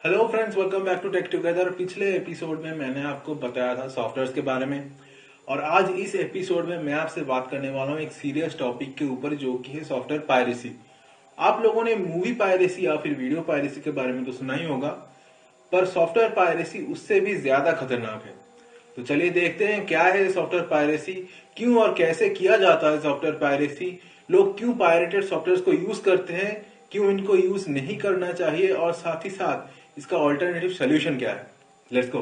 Hello friends, welcome back to tech together. पिछले episode में मैंने आपको बताया था सॉफ्टवेयर्स के बारे में और आज इस एपिसोड में मैं आपसे बात करने वाला हूं एक सीरियस टॉपिक के ऊपर जो कि है सॉफ्टवेयर पायरेसी। आप लोगों ने मूवी पायरेसी या फिर वीडियो पायरेसी के बारे में तो सुना ही होगा, पर सॉफ्टवेयर पायरेसी उससे भी ज्यादा खतरनाक है। तो चलिए देखते हैं क्या है सॉफ्टवेयर पायरेसी, क्यों और कैसे किया जाता है सॉफ्टवेयर पायरेसी, लोग क्यों पायरेटेड सॉफ्टवेयर को यूज करते हैं, क्यों इनको यूज नहीं करना चाहिए और साथ ही साथ इसका ऑल्टरनेटिव सोल्यूशन क्या है। Let's go.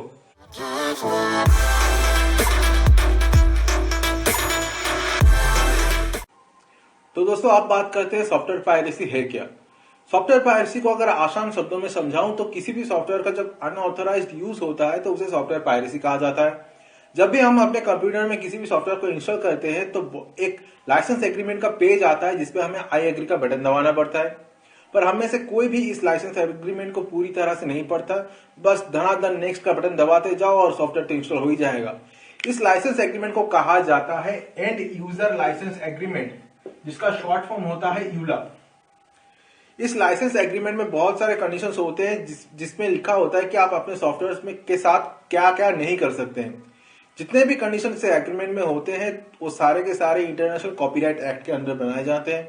तो दोस्तों, आप बात करते हैं सॉफ्टवेयर पायरेसी है क्या। सॉफ्टवेयर पायरेसी को अगर आसान शब्दों में समझाऊं तो किसी भी सॉफ्टवेयर का जब अनऑथराइज्ड यूज होता है तो उसे सॉफ्टवेयर पायरेसी कहा जाता है। जब भी हम अपने कंप्यूटर में किसी भी सॉफ्टवेयर को इंस्टॉल करते हैं तो एक लाइसेंस एग्रीमेंट का पेज आता है जिसपे हमें आई एग्री का बटन दबाना पड़ता है, पर हम में से कोई भी इस लाइसेंस एग्रीमेंट को पूरी तरह से नहीं पढ़ता। बस धनाधन नेक्स्ट का बटन दबाते जाओ और सॉफ्टवेयर तो इंस्टॉल हो ही जाएगा। इस लाइसेंस एग्रीमेंट को कहा जाता है एंड यूजर लाइसेंस एग्रीमेंट, जिसका शॉर्ट फॉर्म होता है यूला। इस लाइसेंस एग्रीमेंट में बहुत सारे कंडीशंस होते हैं जिसमें लिखा होता है कि आप अपने सॉफ्टवेयर में के साथ क्या क्या नहीं कर सकते हैं। जितने भी कंडीशन से एग्रीमेंट में होते हैं वो सारे के सारे इंटरनेशनल कॉपीराइट एक्ट के अंदर बनाए जाते हैं।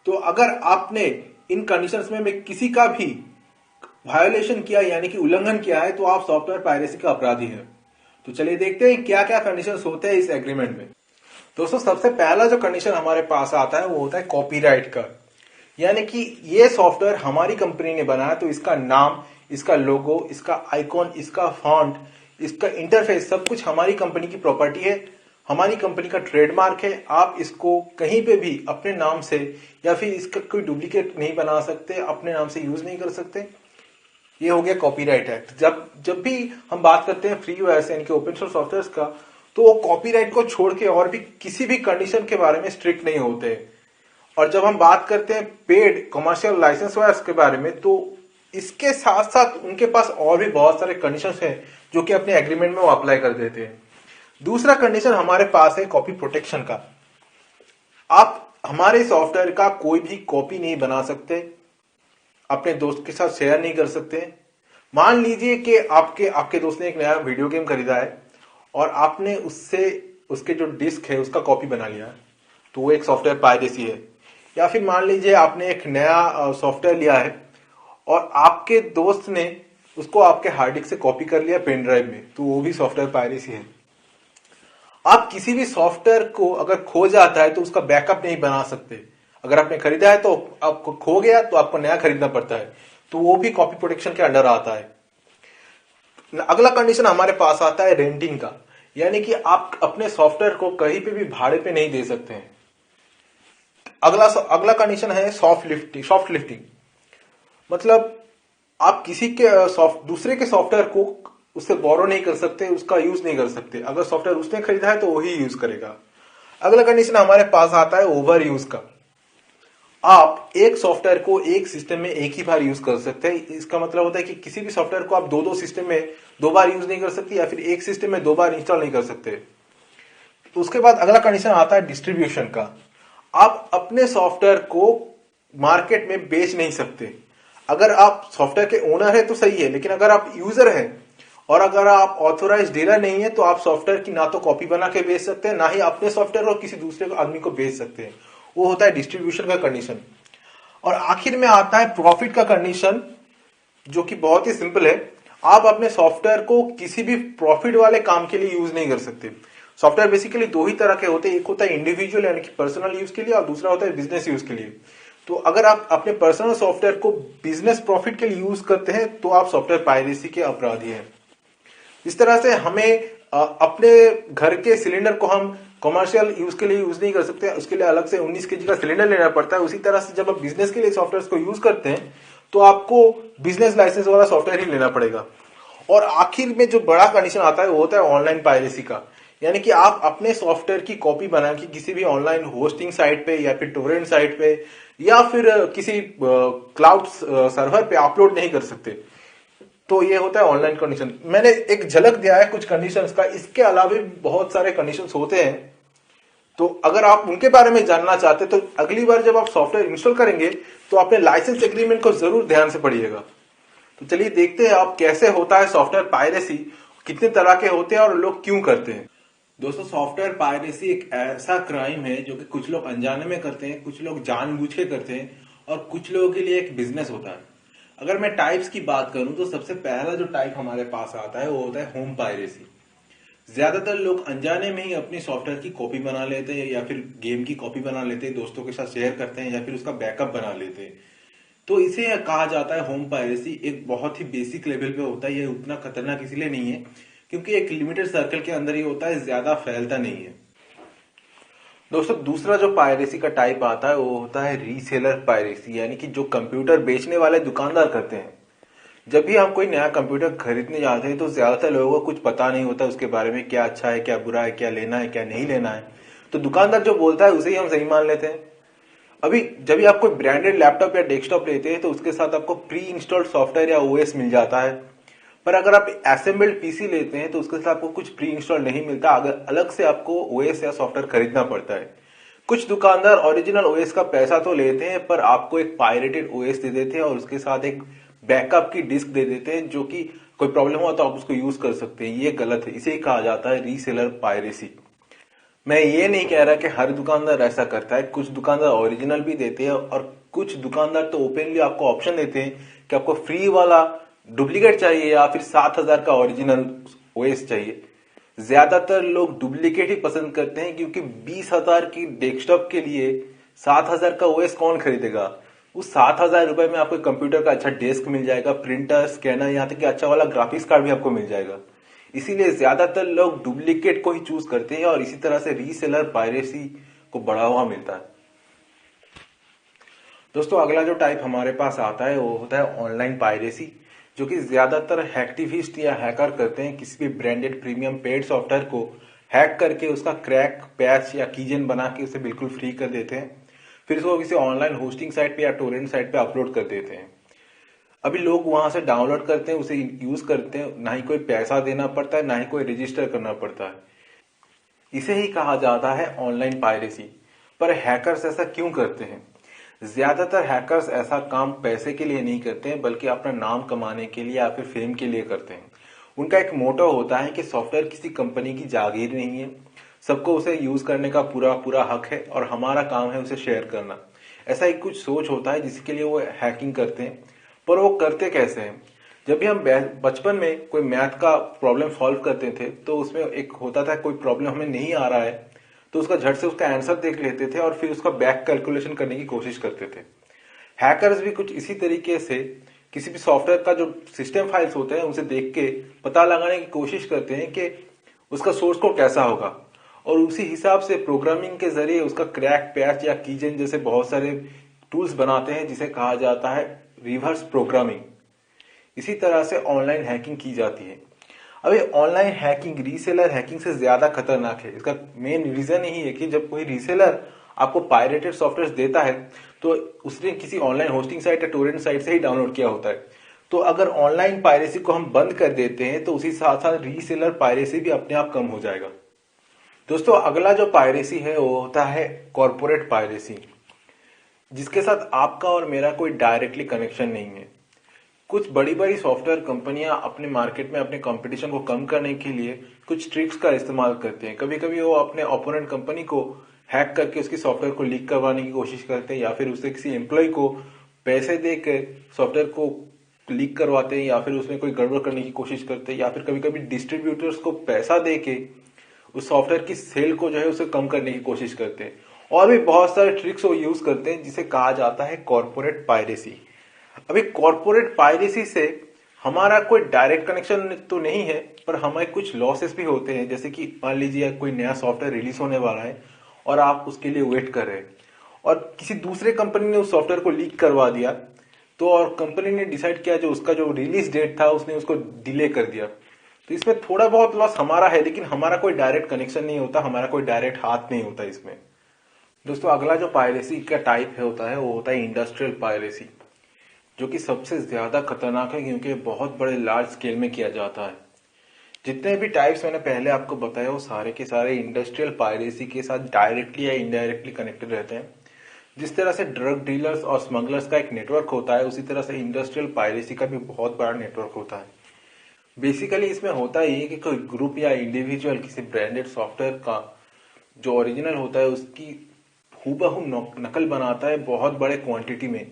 तो अगर आपने इन कंडीशंस में किसी का भी वायोलेशन किया यानी कि उल्लंघन किया है तो आप सॉफ्टवेयर पायरेसी का अपराधी हैं। तो चलिए देखते हैं क्या क्या कंडीशंस होते हैं इस एग्रीमेंट में। दोस्तों, सबसे पहला जो कंडीशन हमारे पास आता है वो होता है कॉपीराइट का, यानी कि ये सॉफ्टवेयर हमारी कंपनी ने बनाया तो इसका नाम, इसका लोगो, इसका आइकॉन, इसका फॉन्ट, इसका इंटरफेस सब कुछ हमारी कंपनी की प्रॉपर्टी है, हमारी कंपनी का ट्रेडमार्क है। आप इसको कहीं पे भी अपने नाम से या फिर इसका कोई डुप्लीकेट नहीं बना सकते, अपने नाम से यूज नहीं कर सकते। ये हो गया कॉपीराइट एक्ट। जब भी हम बात करते हैं फ्री ओएस यानी कि ओपन सोर्स सॉफ्टवेयर का, तो वो कॉपीराइट को छोड़ के और भी किसी भी कंडीशन के बारे में स्ट्रिक्ट नहीं होते। और जब हम बात करते हैं पेड कमर्शियल लाइसेंस ओएस के बारे में, तो इसके साथ साथ उनके पास और भी बहुत सारे कंडीशंस हैं जो कि अपने एग्रीमेंट में वो अप्लाई कर देते हैं। दूसरा कंडीशन हमारे पास है कॉपी प्रोटेक्शन का। आप हमारे सॉफ्टवेयर का कोई भी कॉपी नहीं बना सकते, अपने दोस्त के साथ शेयर नहीं कर सकते। मान लीजिए कि आपके दोस्त ने एक नया वीडियो गेम खरीदा है और आपने उससे उसके जो डिस्क है उसका कॉपी बना लिया, तो वो एक सॉफ्टवेयर पायरेसी है। या फिर मान लीजिए आपने एक नया सॉफ्टवेयर लिया है और आपके दोस्त ने उसको आपके हार्ड डिस्क से कॉपी कर लिया पेन ड्राइव में, तो वो भी सॉफ्टवेयर पायरेसी है। आप किसी भी सॉफ्टवेयर को अगर खो जाता है तो उसका बैकअप नहीं बना सकते। अगर आपने खरीदा है तो आपको खो गया तो आपको नया खरीदना पड़ता है, तो वो भी कॉपी प्रोटेक्शन के अंडर आता है। अगला कंडीशन हमारे पास आता है रेंटिंग का, यानी कि आप अपने सॉफ्टवेयर को कहीं पे भी भाड़े पे नहीं दे सकते हैं। अगला कंडीशन है सॉफ्ट लिफ्टिंग, मतलब आप किसी के दूसरे के सॉफ्टवेयर को उससे बोरो नहीं कर सकते, उसका यूज नहीं कर सकते। अगर सॉफ्टवेयर उसने खरीदा है तो वही यूज करेगा। अगला कंडीशन हमारे पास आता है ओवर यूज का। आप एक सॉफ्टवेयर को एक सिस्टम में एक ही बार यूज कर सकते हैं। इसका मतलब होता है कि किसी भी सॉफ्टवेयर को आप दो सिस्टम में दो बार यूज नहीं कर सकते या फिर एक सिस्टम में दो बार इंस्टॉल नहीं कर सकते। तो उसके बाद अगला कंडीशन आता है डिस्ट्रीब्यूशन का। आप अपने सॉफ्टवेयर को मार्केट में बेच नहीं सकते। अगर आप सॉफ्टवेयर के ओनर है तो सही है, लेकिन अगर आप यूजर हैं और अगर आप ऑथोराइज डीलर नहीं है तो आप सॉफ्टवेयर की ना तो कॉपी बना के बेच सकते हैं, ना ही अपने सॉफ्टवेयर को किसी दूसरे आदमी को बेच सकते हैं। वो होता है डिस्ट्रीब्यूशन का कंडीशन। और आखिर में आता है प्रॉफिट का कंडीशन, जो कि बहुत ही सिंपल है। आप अपने सॉफ्टवेयर को किसी भी प्रॉफिट वाले काम के लिए यूज नहीं कर सकते। सॉफ्टवेयर बेसिकली दो ही तरह के होते हैं, एक होता है इंडिविजुअल यानी कि पर्सनल यूज के लिए और दूसरा होता है बिजनेस यूज के लिए। तो अगर आप अपने पर्सनल सॉफ्टवेयर को बिजनेस प्रॉफिट के लिए यूज करते हैं तो आप सॉफ्टवेयर पायरेसी के अपराधी हैं। इस तरह से हमें अपने घर के सिलेंडर को हम कमर्शियल यूज के लिए यूज नहीं कर सकते, उसके लिए अलग से 19 केजी का सिलेंडर लेना पड़ता है। उसी तरह से जब आप बिजनेस के लिए सॉफ्टवेयर को यूज करते हैं तो आपको बिजनेस लाइसेंस वाला सॉफ्टवेयर ही लेना पड़ेगा। और आखिर में जो बड़ा कंडीशन आता है वो होता है ऑनलाइन पायरेसी का, यानी कि आप अपने सॉफ्टवेयर की कॉपी बना के किसी भी ऑनलाइन होस्टिंग साइट पे या फिर टोरेंट साइट पे या फिर किसी क्लाउड सर्वर पे अपलोड नहीं कर सकते। तो ये होता है ऑनलाइन कंडीशन। मैंने एक झलक दिया है कुछ कंडीशंस का, इसके अलावा भी बहुत सारे कंडीशंस होते हैं। तो अगर आप उनके बारे में जानना चाहते तो अगली बार जब आप सॉफ्टवेयर इंस्टॉल करेंगे तो अपने लाइसेंस एग्रीमेंट को जरूर ध्यान से पढ़िएगा। तो चलिए देखते हैं आप कैसे होता है सॉफ्टवेयर पायरेसी, कितने तरह के होते हैं और लोग क्यों करते हैं। दोस्तों, सॉफ्टवेयर पायरेसी एक ऐसा क्राइम है जो कि कुछ लोग अनजाने में करते हैं, कुछ लोग जानबूझ के करते हैं और कुछ लोगों के लिए एक बिजनेस होता है। अगर मैं टाइप्स की बात करूं तो सबसे पहला जो टाइप हमारे पास आता है वो होता है होम पायरेसी। ज्यादातर लोग अनजाने में ही अपनी सॉफ्टवेयर की कॉपी बना लेते हैं या फिर गेम की कॉपी बना लेते हैं, दोस्तों के साथ शेयर करते हैं या फिर उसका बैकअप बना लेते हैं। तो इसे कहा जाता है होम पायरेसी। एक बहुत ही बेसिक लेवल पे होता है, ये उतना खतरनाक इसलिए नहीं है क्योंकि एक लिमिटेड सर्कल के अंदर ही होता है, ज्यादा फैलता नहीं है। दोस्तों, दूसरा जो पायरेसी का टाइप आता है वो होता है रीसेलर पायरेसी, यानी कि जो कंप्यूटर बेचने वाले दुकानदार करते हैं। जब भी हम कोई नया कंप्यूटर खरीदने जाते हैं तो ज्यादातर लोगों को कुछ पता नहीं होता उसके बारे में, क्या अच्छा है क्या बुरा है, क्या लेना है क्या नहीं लेना है। तो दुकानदार जो बोलता है उसे ही हम सही मान लेते हैं। अभी जब भी आप कोई ब्रांडेड लैपटॉप या डेस्कटॉप लेते हैं तो उसके साथ आपको प्री इंस्टॉल्ड सॉफ्टवेयर या ओएस मिल जाता है। पर अगर आप असेंबल्ड पीसी लेते हैं तो उसके साथ आपको कुछ प्री इंस्टॉल नहीं मिलता, अगर अलग से आपको ओएस या सॉफ्टवेयर खरीदना पड़ता है। कुछ दुकानदार ओरिजिनल ओएस का पैसा तो लेते हैं पर आपको एक पायरेटेड ओएस दे देते हैं और उसके साथ एक बैकअप की डिस्क दे देते हैं, जो कि कोई प्रॉब्लम हुआ तो आप उसको यूज कर सकते हैं। ये गलत है, इसे ही कहा जाता है रीसेलर पायरेसी। मैं ये नहीं कह रहा कि हर दुकानदार ऐसा करता है, कुछ दुकानदार ओरिजिनल भी देते हैं और कुछ दुकानदार तो ओपनली आपको ऑप्शन देते हैं कि आपको फ्री वाला डुप्लीकेट चाहिए या फिर 7,000 का ओरिजिनल ओएस चाहिए। ज्यादातर लोग डुप्लीकेट ही पसंद करते हैं क्योंकि 20,000 की डेस्कटॉप के लिए 7,000 का ओएस कौन खरीदेगा। उस 7,000 रुपए में आपको कंप्यूटर का अच्छा डेस्क मिल जाएगा, प्रिंटर, स्कैनर, यहाँ तक कि अच्छा वाला ग्राफिक्स कार्ड भी आपको मिल जाएगा। इसीलिए ज्यादातर लोग डुप्लीकेट को ही चूज करते हैं और इसी तरह से रीसेलर पायरेसी को बढ़ावा मिलता है। दोस्तों, अगला जो टाइप हमारे पास आता है वो होता है ऑनलाइन पायरेसी, जो कि ज्यादातर हैक्टिविस्ट या हैकर करते हैं। किसी भी ब्रांडेड प्रीमियम पेड सॉफ्टवेयर को हैक करके उसका क्रैक, पैच या कीजन बना के उसे बिल्कुल फ्री कर देते हैं, फिर उसको किसी ऑनलाइन होस्टिंग साइट पे या टोरेंट साइट पे अपलोड कर देते हैं। अभी लोग वहां से डाउनलोड करते हैं, उसे यूज करते हैं, ना ही कोई पैसा देना पड़ता है ना ही कोई रजिस्टर करना पड़ता है। इसे ही कहा जाता है ऑनलाइन पायरेसी। पर हैकर्स ऐसा क्यों करते हैं? ज्यादातर हैकर्स ऐसा काम पैसे के लिए नहीं करते हैं बल्कि अपना नाम कमाने के लिए या फिर फेम के लिए करते हैं। उनका एक मोटो होता है कि सॉफ्टवेयर किसी कंपनी की जागीर नहीं है, सबको उसे यूज करने का पूरा पूरा हक है और हमारा काम है उसे शेयर करना। ऐसा ही कुछ सोच होता है जिसके लिए वो हैकिंग करते हैं। पर वो करते कैसे हैं? जब भी हम बचपन में कोई मैथ का प्रॉब्लम सॉल्व करते थे तो उसमें एक होता था, कोई प्रॉब्लम हमें नहीं आ रहा है तो उसका झट से उसका आंसर देख लेते थे और फिर उसका बैक कैलकुलेशन करने की कोशिश करते थे। हैकर्स भी कुछ इसी तरीके से किसी भी सॉफ्टवेयर का जो सिस्टम फाइल्स होते हैं उसे देख के पता लगाने की कोशिश करते हैं कि उसका सोर्स कोड कैसा होगा और उसी हिसाब से प्रोग्रामिंग के जरिए उसका क्रैक, पैच या कीजन जैसे बहुत सारे टूल्स बनाते हैं, जिसे कहा जाता है रिवर्स प्रोग्रामिंग। इसी तरह से ऑनलाइन हैकिंग की जाती है। अब ये ऑनलाइन हैकिंग रीसेलर हैकिंग से ज्यादा खतरनाक है। इसका मेन रीजन यही है कि जब कोई रीसेलर आपको पायरेटेड सॉफ्टवेयर देता है तो उसने किसी ऑनलाइन होस्टिंग साइट या टोरेंट साइट से ही डाउनलोड किया होता है। तो अगर ऑनलाइन पायरेसी को हम बंद कर देते हैं तो उसी साथ साथ रीसेलर पायरेसी भी अपने आप कम हो जाएगा। दोस्तों, अगला जो पायरेसी है वो होता है कॉर्पोरेट पायरेसी, जिसके साथ आपका और मेरा कोई डायरेक्टली कनेक्शन नहीं है। कुछ बड़ी बड़ी सॉफ्टवेयर कंपनियां अपने मार्केट में अपने कंपटीशन को कम करने के लिए कुछ ट्रिक्स का इस्तेमाल करते हैं। कभी कभी वो अपने ओपोनेंट कंपनी को हैक करके उसकी सॉफ्टवेयर को लीक करवाने की कोशिश करते हैं या फिर उससे किसी एम्प्लॉय को पैसे देकर सॉफ्टवेयर को लीक करवाते हैं या फिर उसमें कोई गड़बड़ करने की कोशिश करते हैं या फिर कभी कभी डिस्ट्रीब्यूटर्स को पैसा देके उस सॉफ्टवेयर की सेल को जो है उसे कम करने की कोशिश करते हैं। और भी बहुत सारे ट्रिक्स वो यूज करते हैं जिसे कहा जाता है कॉर्पोरेट पायरेसी। अभी कॉर्पोरेट पायरेसी से हमारा कोई डायरेक्ट कनेक्शन तो नहीं है पर हमें कुछ लॉसेस भी होते हैं। जैसे कि मान लीजिए कोई नया सॉफ्टवेयर रिलीज होने वाला है और आप उसके लिए वेट कर रहे हैं और किसी दूसरे कंपनी ने उस सॉफ्टवेयर को लीक करवा दिया, तो और कंपनी ने डिसाइड किया जो उसका जो रिलीज डेट था उसने उसको डिले कर दिया। तो इसमें थोड़ा बहुत लॉस हमारा है लेकिन हमारा कोई डायरेक्ट कनेक्शन नहीं होता, हमारा कोई डायरेक्ट हाथ नहीं होता इसमें। दोस्तों, अगला जो पायरेसी का टाइप होता है वो होता है इंडस्ट्रियल पायरेसी, जो कि सबसे ज्यादा खतरनाक है क्योंकि बहुत बड़े लार्ज स्केल में किया जाता है। जितने भी टाइप्स मैंने पहले आपको बताया वो सारे के सारे इंडस्ट्रियल पायरेसी के साथ डायरेक्टली या इनडायरेक्टली कनेक्टेड रहते हैं। जिस तरह से ड्रग डीलर्स और स्मगलर्स का एक नेटवर्क होता है, उसी तरह से इंडस्ट्रियल पायरेसी का भी बहुत बड़ा नेटवर्क होता है। बेसिकली इसमें होता ही है कि कोई ग्रुप या इंडिविजुअल किसी ब्रांडेड सॉफ्टवेयर का जो ओरिजिनल होता है उसकी हूबहू नकल बनाता है बहुत बड़े क्वांटिटी में।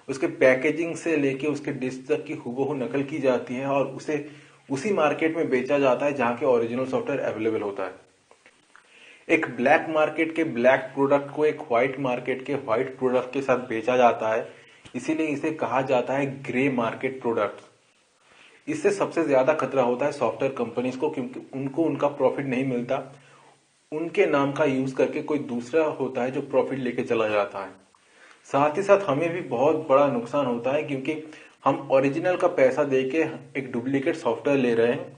उसके पैकेजिंग से लेके उसके डिश तक की हूबहू नकल की जाती है और उसे उसी मार्केट में बेचा जाता है जहां के ओरिजिनल सॉफ्टवेयर अवेलेबल होता है। एक ब्लैक मार्केट के ब्लैक प्रोडक्ट को एक व्हाइट मार्केट के व्हाइट प्रोडक्ट के साथ बेचा जाता है, इसीलिए इसे कहा जाता है ग्रे मार्केट प्रोडक्ट। इससे सबसे ज्यादा खतरा होता है सॉफ्टवेयर कंपनीज को, क्योंकि उनको उनका प्रॉफिट नहीं मिलता। उनके नाम का यूज करके कोई दूसरा होता है जो प्रॉफिट लेके चला जाता है। साथ ही साथ हमें भी बहुत बड़ा नुकसान होता है, क्योंकि हम ओरिजिनल का पैसा देके एक डुप्लीकेट सॉफ्टवेयर ले रहे हैं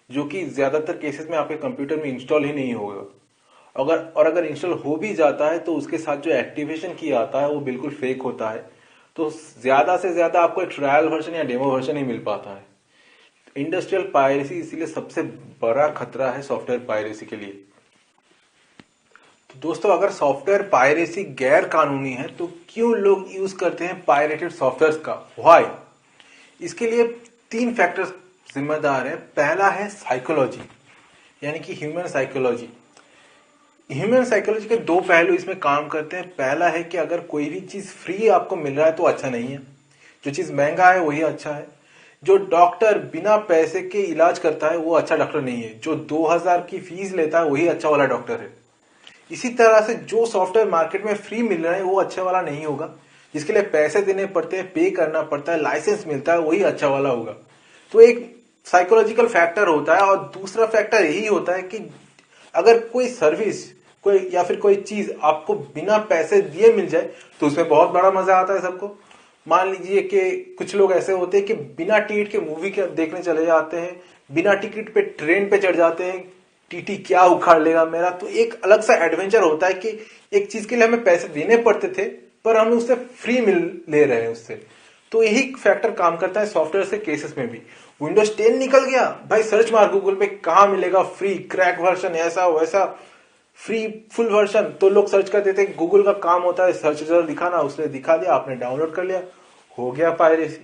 जो कि ज्यादातर केसेस में आपके कंप्यूटर में इंस्टॉल ही नहीं होगा। अगर इंस्टॉल हो भी जाता है तो उसके साथ जो एक्टिवेशन किया आता है वो बिल्कुल फेक होता है। तो ज्यादा से ज्यादा आपको एक ट्रायल वर्जन या डेमो वर्जन ही मिल पाता है। इंडस्ट्रियल पायरेसी इसीलिए सबसे बड़ा खतरा है सॉफ्टवेयर पायरेसी के लिए। तो दोस्तों, अगर सॉफ्टवेयर पायरेसी गैर कानूनी है तो क्यों लोग यूज करते हैं पायरेटेड सॉफ्टवेयर का? व्हाई? इसके लिए 3 फैक्टर्स जिम्मेदार है। पहला है साइकोलॉजी, यानी कि ह्यूमन साइकोलॉजी। ह्यूमन साइकोलॉजी के 2 पहलू इसमें काम करते हैं। पहला है कि अगर कोई भी चीज फ्री आपको मिल रहा है तो अच्छा नहीं है, जो चीज महंगा है वही अच्छा है। जो डॉक्टर बिना पैसे के इलाज करता है वो अच्छा डॉक्टर नहीं है, जो 2000 की फीस लेता है वही अच्छा वाला डॉक्टर है। इसी तरह से जो सॉफ्टवेयर मार्केट में फ्री मिल रहा है वो अच्छा वाला नहीं होगा, जिसके लिए पैसे देने पड़ते हैं, पे करना पड़ता है, लाइसेंस मिलता है, वही अच्छा वाला होगा। तो एक साइकोलॉजिकल फैक्टर होता है। और दूसरा फैक्टर यही होता है कि अगर कोई सर्विस कोई या फिर कोई चीज आपको बिना पैसे दिए मिल जाए तो उसमें बहुत बड़ा मजा आता है सबको। मान लीजिए कि कुछ लोग ऐसे होते हैं कि बिना टिकट के मूवी देखने चले जाते हैं, बिना टिकट पे ट्रेन पे चढ़ जाते हैं, टीटी क्या उखाड़ लेगा मेरा। तो एक अलग सा एडवेंचर होता है कि एक चीज के लिए हमें पैसे देने पड़ते थे पर हमें उससे फ्री मिल ले रहे हैं उससे। तो यही फैक्टर काम करता है सॉफ्टवेयर से केसेस में भी। विंडोज 10 निकल गया भाई, सर्च मार गूगल पे कहां मिलेगा फ्री क्रैक वर्जन, ऐसा वैसा फ्री फुल वर्जन। तो लोग सर्च करते थे। गूगल का काम होता है सर्च रिजल्ट दिखाना, उसने दिखा दिया, आपने डाउनलोड कर लिया, हो गया पायरेसी।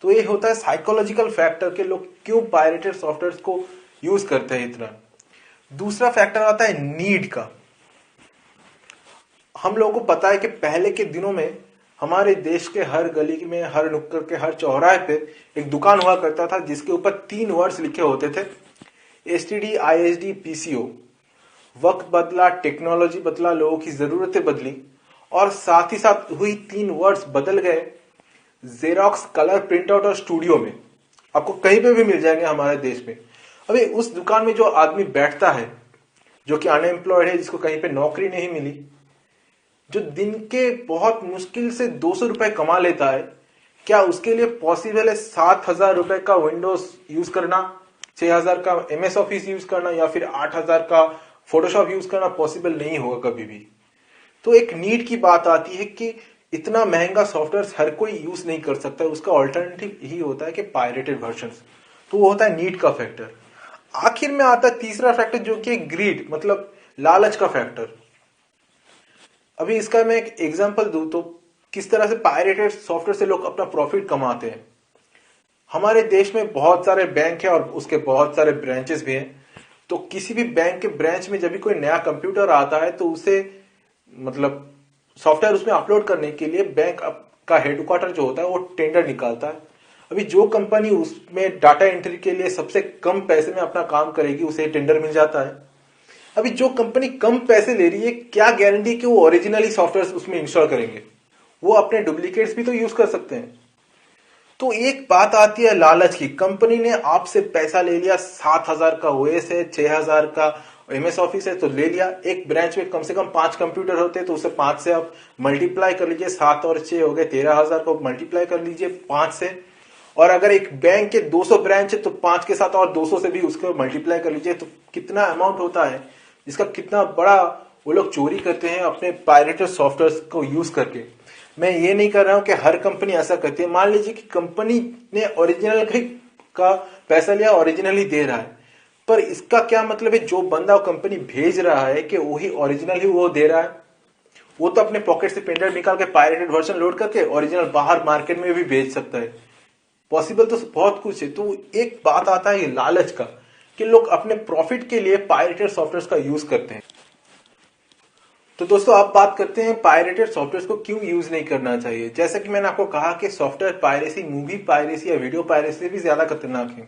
तो ये होता है साइकोलॉजिकल फैक्टर के लोग क्यों पायरेटेड सॉफ्टवेयर को यूज करते हैं इतना। दूसरा फैक्टर आता है नीड का। हम लोगों को पता है कि पहले के दिनों में हमारे देश के हर गली में, हर नुक्कड़ के हर चौराहे पे एक दुकान हुआ करता था जिसके ऊपर 3 वर्ड्स लिखे होते थे, STD ISD PCO। वक्त बदला, टेक्नोलॉजी बदला, लोगों की जरूरतें बदली और साथ ही साथ हुई 3 वर्ड्स बदल गए। जेरोक्स, कलर प्रिंटआउट और स्टूडियो में आपको कहीं पे भी मिल जाएंगे हमारे देश में। अभी उस दुकान में जो आदमी बैठता है, जो कि अनएम्प्लॉयड है, जिसको कहीं पे नौकरी नहीं मिली, जो दिन के बहुत मुश्किल से 200 रुपए कमा लेता है, क्या उसके लिए पॉसिबल है 7000 रुपए का विंडोज यूज करना, 6000 का MS ऑफिस यूज करना या फिर 8000 का फोटोशॉप यूज करना? पॉसिबल नहीं होगा कभी भी। तो एक नीड की बात आती है कि इतना महंगा सॉफ्टवेयर हर कोई यूज नहीं कर सकता। उसका ऑल्टरनेटिव यही होता है कि पायरेटेड वर्जन्स। तो वो होता है नीड का फैक्टर। आखिर में आता है तीसरा फैक्टर, जो कि ग्रीड, मतलब लालच का फैक्टर। अभी इसका मैं एक एग्जांपल दूं तो किस तरह से पायरेटेड सॉफ्टवेयर से लोग अपना प्रॉफिट कमाते हैं। हमारे देश में बहुत सारे बैंक है और उसके बहुत सारे ब्रांचेस भी हैं। तो किसी भी बैंक के ब्रांच में जब भी कोई नया कंप्यूटर आता है तो उसे मतलब सॉफ्टवेयर उसमें अपलोड करने के लिए बैंक का हेडक्वार्टर जो होता है वो टेंडर निकालता है। अभी जो कंपनी उसमें डाटा एंट्री के लिए सबसे कम पैसे में अपना काम करेगी उसे टेंडर मिल जाता है। अभी जो कंपनी कम पैसे ले रही है, क्या गारंटी कि वो ओरिजिनली सॉफ्टवेयर उसमें इंस्टॉल करेंगे? वो अपने डुप्लीकेट्स भी तो यूज कर सकते हैं। तो एक बात आती है लालच की। कंपनी ने आपसे पैसा ले लिया, 7000 का OS है, 6000 का MS ऑफिस है, तो ले लिया। एक ब्रांच में कम से कम 5 कंप्यूटर होते हैं तो उसे 5 से आप मल्टीप्लाई कर लीजिए, 7 और 6 हो गए 13000 को मल्टीप्लाई कर लीजिए 5 से। और अगर एक बैंक के 200 ब्रांच है तो 5 के साथ और 200 से भी उसको मल्टीप्लाई कर लीजिए। तो कितना अमाउंट होता है, जिसका कितना बड़ा वो लोग चोरी करते हैं अपने पायरेटेड सॉफ्टवेयर को यूज करके। मैं ये नहीं कर रहा हूं कि हर कंपनी ऐसा करती है। मान लीजिए कि कंपनी ने ओरिजिनल का पैसा लिया, ओरिजिनल ही दे रहा है, पर इसका क्या मतलब है जो बंदा कंपनी भेज रहा है कि वही ओरिजिनल ही वो दे रहा है? वो तो अपने पॉकेट से पेनड्राइव निकाल के पायरेटेड वर्जन लोड करके ओरिजिनल बाहर मार्केट में भी बेच सकता है। पॉसिबल तो बहुत कुछ है। तो एक बात आता है लालच का, कि लोग अपने प्रॉफिट के लिए पायरेटेड सॉफ्टवेयर का यूज करते हैं। तो दोस्तों आप बात करते हैं पायरेटेड सॉफ्टवेयर को क्यों यूज नहीं करना चाहिए। जैसा कि मैंने आपको कहा कि सॉफ्टवेयर पायरेसी मूवी पायरेसी या वीडियो पायरेसी से भी ज्यादा खतरनाक है।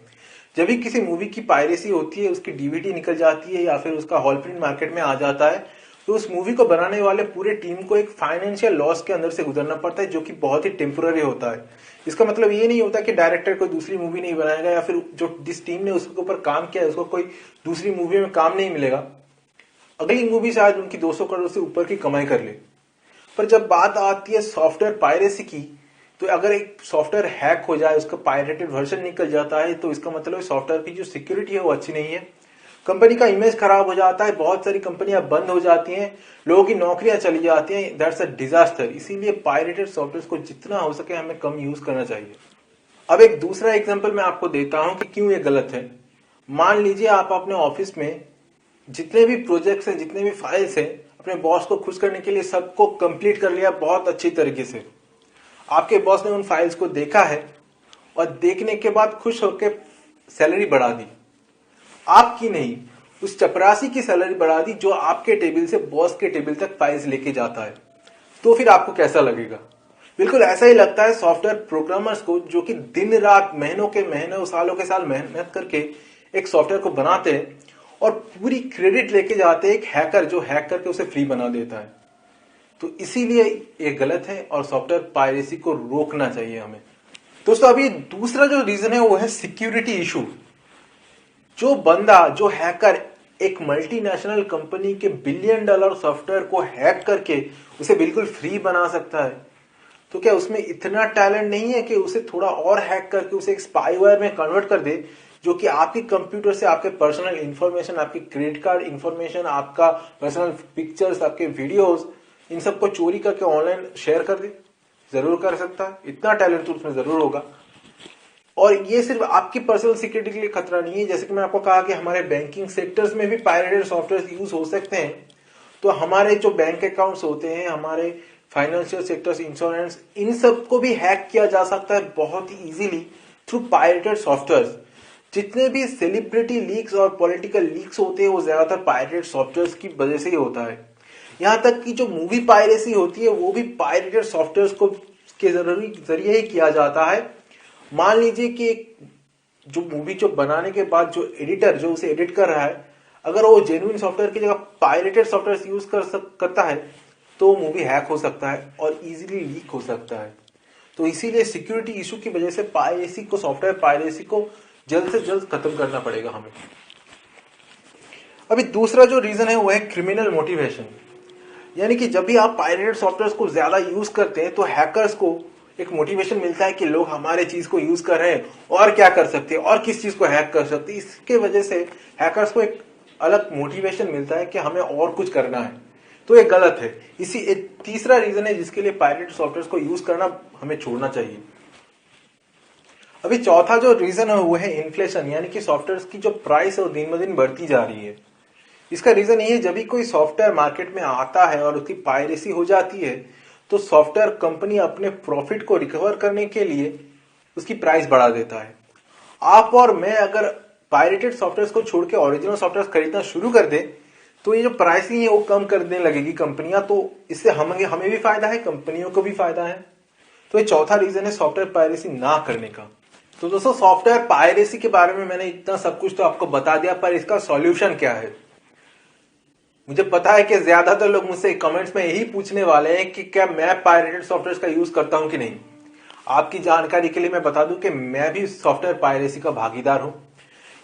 जब भी किसी मूवी की पायरेसी होती है, उसकी डीवीडी निकल जाती है या फिर उसका हॉल प्रिंट मार्केट में आ जाता है, तो उस मूवी को बनाने वाले पूरे टीम को एक फाइनेंशियल लॉस के अंदर से गुजरना पड़ता है, जो कि बहुत ही टेम्पोररी होता है। इसका मतलब ये नहीं होता कि डायरेक्टर कोई दूसरी मूवी नहीं बनाएगा या फिर जो जिस टीम ने उसके ऊपर काम किया है उसको कोई दूसरी मूवी में काम नहीं मिलेगा। अगली मूवी शायद उनकी 200 करोड़ से ऊपर की कमाई कर ले। पर जब बात आती है सॉफ्टवेयर पायरेसी की, तो अगर एक सॉफ्टवेयर हैक हो जाए, उसका पायरेटेड वर्जन निकल जाता है, तो इसका मतलब सॉफ्टवेयर की जो सिक्योरिटी है वो अच्छी नहीं है। कंपनी का इमेज खराब हो जाता है, बहुत सारी कंपनियां बंद हो जाती हैं, लोगों की नौकरियां चली जाती हैं। That's a disaster. इसीलिए पायरेटेड सॉफ्टवेयर को जितना हो सके हमें कम यूज करना चाहिए। अब एक दूसरा एग्जांपल मैं आपको देता हूं कि क्यों ये गलत है। मान लीजिए आप अपने ऑफिस में जितने भी प्रोजेक्ट्स हैं, जितने भी फाइल्स हैं, अपने बॉस को खुश करने के लिए सबको कंप्लीट कर लिया बहुत अच्छी तरीके से। आपके बॉस ने उन फाइल्स को देखा है और देखने के बाद खुश होकर सैलरी बढ़ा दी। आपकी नहीं, उस चपरासी की सैलरी बढ़ा दी जो आपके टेबल से बॉस के टेबल तक फाइल्स लेके जाता है। तो फिर आपको कैसा लगेगा? बिल्कुल ऐसा ही लगता है सॉफ्टवेयर प्रोग्रामर्स को, जो कि दिन रात महीनों के महीनों सालों के साल मेहनत करके एक सॉफ्टवेयर को बनाते हैं और पूरी क्रेडिट लेके जाते हैं एक हैकर, जो हैक करके उसे फ्री बना देता है। तो इसीलिए ये गलत है और सॉफ्टवेयर पायरेसी को रोकना चाहिए हमें। दोस्तों अभी दूसरा जो रीजन है वो है सिक्योरिटी इशू। जो बंदा, जो हैकर एक मल्टीनेशनल कंपनी के $1 बिलियन सॉफ्टवेयर को हैक करके उसे बिल्कुल फ्री बना सकता है, तो क्या उसमें इतना टैलेंट नहीं है कि उसे थोड़ा और हैक करके उसे एक स्पाईवेयर में कन्वर्ट कर दे, जो कि आपके कंप्यूटर से आपके पर्सनल इंफॉर्मेशन, आपकी क्रेडिट कार्ड इंफॉर्मेशन, आपका पर्सनल पिक्चर्स, आपके वीडियोस, इन सबको चोरी करके ऑनलाइन शेयर कर दे? जरूर कर सकता है, इतना टैलेंट तो उसमें जरूर होगा। और ये सिर्फ आपकी पर्सनल सिक्योरिटी के लिए खतरा नहीं है। जैसे कि मैं आपको कहा कि हमारे बैंकिंग सेक्टर्स में भी पायरेटेड सॉफ्टवेयर यूज हो सकते हैं। तो हमारे जो बैंक अकाउंट्स होते हैं, हमारे फाइनेंशियल सेक्टर्स, इंश्योरेंस, इन सबको भी हैक किया जा सकता है बहुत ही इजीली थ्रू पायरेटेड सॉफ्टवेयर। जितने भी सेलिब्रिटी लीक्स और पॉलिटिकल लीक्स होते हैं वो ज्यादातर पायरेटेड सॉफ्टवेयर की वजह से ही होता है। यहां तक कि जो मूवी पायरेसी होती है वो भी पायरेटेड सॉफ्टवेयर को के जरिए ही किया जाता है। मान लीजिए कि जो मूवी जो बनाने के बाद जो एडिटर जो उसे एडिट कर रहा है, अगर वो जेन्युइन सॉफ्टवेयर की जगह पायरेटेड सॉफ्टवेयर यूज करता है, तो वो मूवी हैक हो सकता है और इजीली लीक हो सकता है। तो इसीलिए सिक्योरिटी इशू की वजह से पायरेसी को, सॉफ्टवेयर पायरेसी को जल्द से जल्द खत्म करना पड़ेगा हमें। अभी दूसरा जो रीजन है वो है क्रिमिनल मोटिवेशन। यानी कि जब भी आप पायरेटेड सॉफ्टवेयर को ज्यादा यूज करते हैं तो हैकर्स को एक मोटिवेशन मिलता है कि लोग हमारे चीज को यूज कर रहे हैं, और क्या कर सकते हैं, और किस चीज को हैक कर सकते हैं। इसके वजह से हैकर्स को एक अलग मोटिवेशन मिलता है कि हमें और कुछ करना है। तो ये गलत है। इसी एक तीसरा रीजन है जिसके लिए पायरेटेड सॉफ्टवेयर को यूज करना हमें छोड़ना चाहिए। अभी चौथा जो रीजन है वो है इन्फ्लेशन, यानी कि सॉफ्टवेयर की जो प्राइस है वो दिन ब दिन बढ़ती जा रही है। इसका रीजन ये है, जब भी कोई सॉफ्टवेयर मार्केट में आता है और उसकी पायरेसी हो जाती है, तो सॉफ्टवेयर कंपनी अपने प्रॉफिट को रिकवर करने के लिए उसकी प्राइस बढ़ा देता है। आप और मैं अगर पायरेटेड सॉफ्टवेयर को छोड़ के ओरिजिनल सॉफ्टवेयर खरीदना शुरू कर दे, तो ये जो प्राइसिंग है वो कम करने लगेगी कंपनियां। तो इससे हमें भी फायदा है, कंपनियों को भी फायदा है। तो ये चौथा रीजन है सॉफ्टवेयर पायरेसी ना करने का। तो दोस्तों सॉफ्टवेयर पायरेसी के बारे में मैंने इतना सब कुछ तो आपको बता दिया, पर इसका सॉल्यूशन क्या है? मुझे पता है कि ज्यादातर लोग मुझसे कमेंट्स में यही पूछने वाले हैं कि क्या मैं पायरेटेड सॉफ्टवेयर का यूज करता हूं कि नहीं। आपकी जानकारी के लिए मैं बता दूं कि मैं भी सॉफ्टवेयर पायरेसी का भागीदार हूं।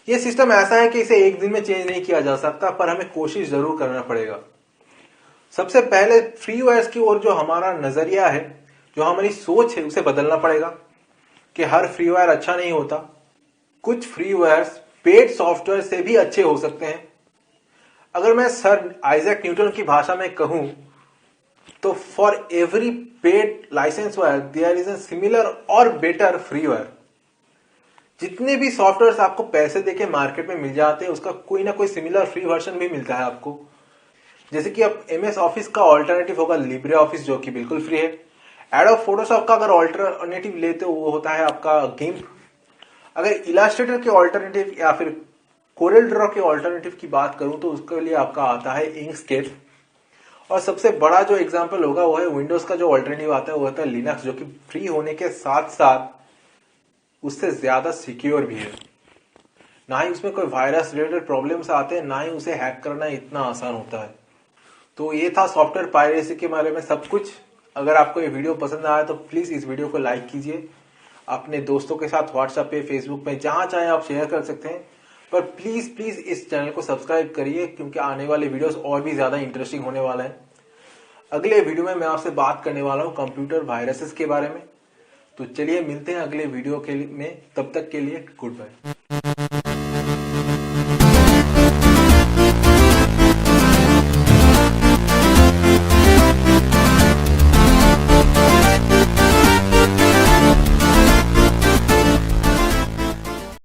यह सिस्टम ऐसा है कि इसे एक दिन में चेंज नहीं किया जा सकता, पर हमें कोशिश जरूर करना पड़ेगा। सबसे पहले फ्रीवेयर की ओर जो हमारा नजरिया है, जो हमारी सोच है, उसे बदलना पड़ेगा कि हर फ्रीवेयर अच्छा नहीं होता। कुछ फ्रीवेयर पेड सॉफ्टवेयर से भी अच्छे हो सकते हैं। अगर मैं सर आइजैक न्यूटन की भाषा में कहूं तो for every paid licenseware there is a similar or better freeware. जितने भी सॉफ्टवेयर आपको पैसे देके मार्केट में मिल जाते हैं, उसका कोई ना कोई सिमिलर फ्री वर्जन भी मिलता है आपको। जैसे कि अब MS ऑफिस का ऑल्टरनेटिव होगा लिब्रे ऑफिस, जो कि बिल्कुल फ्री है। एडोब फोटोशॉप का अगर ऑल्टरनेटिव लेते हो वो होता है आपका गिम्प। अगर इलास्ट्रेटर के ऑल्टरनेटिव या फिर कोरल ड्रॉ के ऑल्टरनेटिव की बात करूं तो उसके लिए आपका आता है इंकस्केप। और सबसे बड़ा जो एग्जांपल होगा वो है विंडोज का जो ऑल्टरनेटिव आता है वो होता है लिनक्स, जो कि फ्री होने के साथ साथ उससे ज्यादा सिक्योर भी है। ना ही उसमें कोई वायरस रिलेटेड प्रॉब्लम्स आते हैं, ना ही उसे हैक करना इतना आसान होता है। तो ये था सॉफ्टवेयर पायरेसी के बारे में सब कुछ। अगर आपको ये वीडियो पसंद आया तो प्लीज इस वीडियो को लाइक कीजिए, अपने दोस्तों के साथ व्हाट्सएप पे, फेसबुक पे, जहां चाहे आप शेयर कर सकते हैं। पर प्लीज प्लीज इस चैनल को सब्सक्राइब करिए, क्योंकि आने वाले वीडियोस और भी ज्यादा इंटरेस्टिंग होने वाला है। अगले वीडियो में मैं आपसे बात करने वाला हूं कंप्यूटर वायरसेस के बारे में। तो चलिए मिलते हैं अगले वीडियो के में, तब तक के लिए गुड बाय।